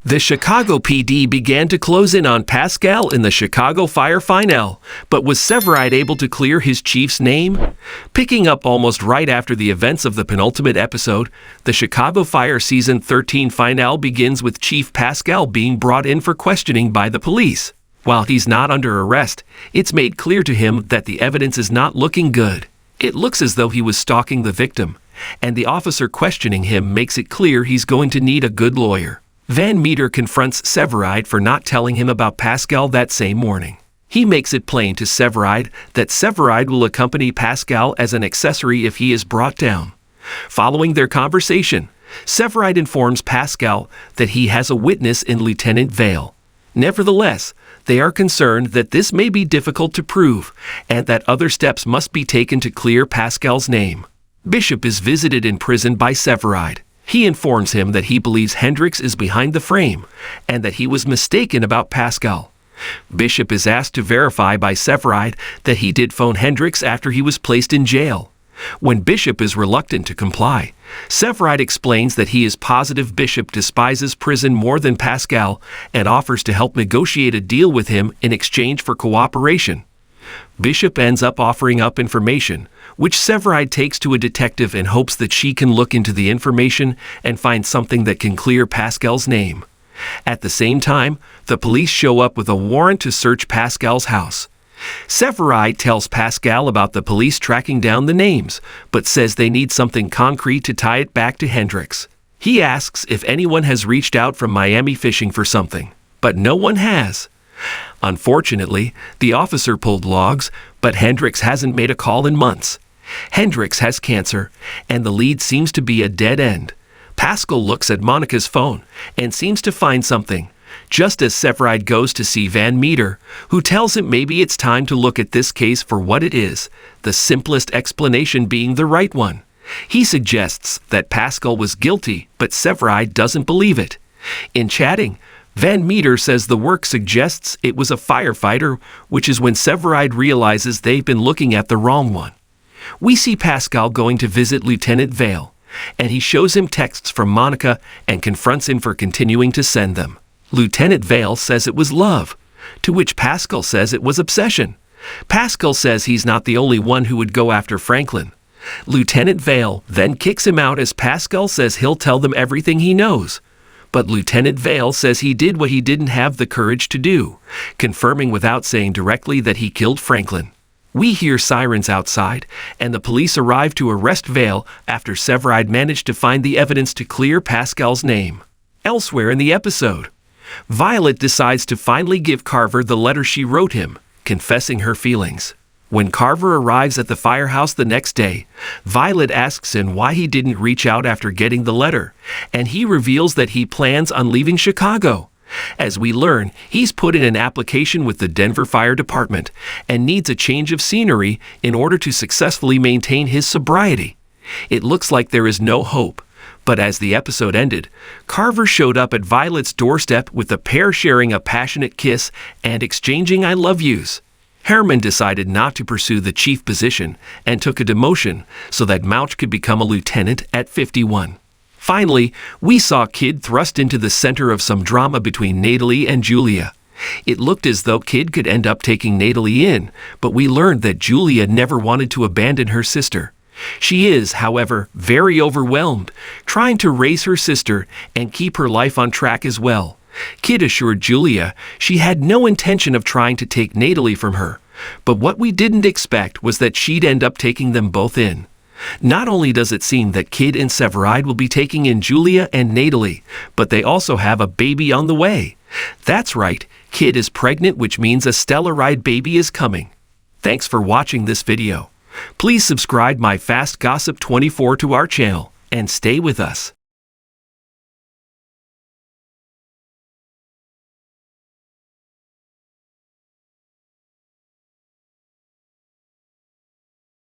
The Chicago PD began to close in on Pascal in the Chicago fire finale, but was Severide able to clear his chief's name? Picking up almost right after the events of the penultimate episode, the Chicago Fire Season 13 finale begins with Chief Pascal being brought in for questioning by the police. While he's not under arrest, it's made clear to him that the evidence is not looking good. It looks as though he was stalking the victim, and the officer questioning him makes it clear he's going to need a good lawyer. Van Meter confronts Severide for not telling him about Pascal that same morning. He makes it plain to Severide that Severide will accompany Pascal as an accessory if he is brought down. Following their conversation, Severide informs Pascal that he has a witness in Lieutenant Vale. Nevertheless, they are concerned that this may be difficult to prove and that other steps must be taken to clear Pascal's name. Bishop is visited in prison by Severide. He informs him that he believes Hendricks is behind the frame and that he was mistaken about Pascal. Bishop is asked to verify by Severide that he did phone Hendricks after he was placed in jail. When Bishop is reluctant to comply, Severide explains that he is positive Bishop despises prison more than Pascal and offers to help negotiate a deal with him in exchange for cooperation. Bishop ends up offering up information, which Severide takes to a detective in hopes that she can look into the information and find something that can clear Pascal's name. At the same time, the police show up with a warrant to search Pascal's house. Severide tells Pascal about the police tracking down the names, but says they need something concrete to tie it back to Hendricks. He asks if anyone has reached out from Miami fishing for something, but no one has. Unfortunately, the officer pulled logs, but Hendricks hasn't made a call in months. Hendricks has cancer, and the lead seems to be a dead end. Pascal looks at Monica's phone and seems to find something, just as Severide goes to see Van Meter, who tells him maybe it's time to look at this case for what it is, the simplest explanation being the right one. He suggests that Pascal was guilty, but Severide doesn't believe it. In chatting, Van Meter says the work suggests it was a firefighter, which is when Severide realizes they've been looking at the wrong one. We see Pascal going to visit Lieutenant Vale, and he shows him texts from Monica and confronts him for continuing to send them. Lieutenant Vale says it was love, to which Pascal says it was obsession. Pascal says he's not the only one who would go after Franklin. Lieutenant Vale then kicks him out as Pascal says he'll tell them everything he knows. But Lieutenant Vale says he did what he didn't have the courage to do, confirming without saying directly that he killed Franklin. We hear sirens outside, and the police arrive to arrest Vale after Severide managed to find the evidence to clear Pascal's name. Elsewhere in the episode, Violet decides to finally give Carver the letter she wrote him, confessing her feelings. When Carver arrives at the firehouse the next day, Violet asks him why he didn't reach out after getting the letter, and he reveals that he plans on leaving Chicago. As we learn, he's put in an application with the Denver Fire Department and needs a change of scenery in order to successfully maintain his sobriety. It looks like there is no hope, but as the episode ended, Carver showed up at Violet's doorstep with the pair sharing a passionate kiss and exchanging I love yous. Herman decided not to pursue the chief position and took a demotion so that Mouch could become a lieutenant at 51. Finally, we saw Kid thrust into the center of some drama between Natalie and Julia. It looked as though Kid could end up taking Natalie in, but we learned that Julia never wanted to abandon her sister. She is, however, very overwhelmed, trying to raise her sister and keep her life on track as well. Kid assured Julia she had no intention of trying to take Natalie from her, but what we didn't expect was that she'd end up taking them both in. Not only does it seem that Kid and Severide will be taking in Julia and Natalie, but they also have a baby on the way. That's right, Kid is pregnant, which means a SisterWives baby is coming. Thanks for watching this video. Please subscribe my Fast Gossip 24 to our channel and stay with us.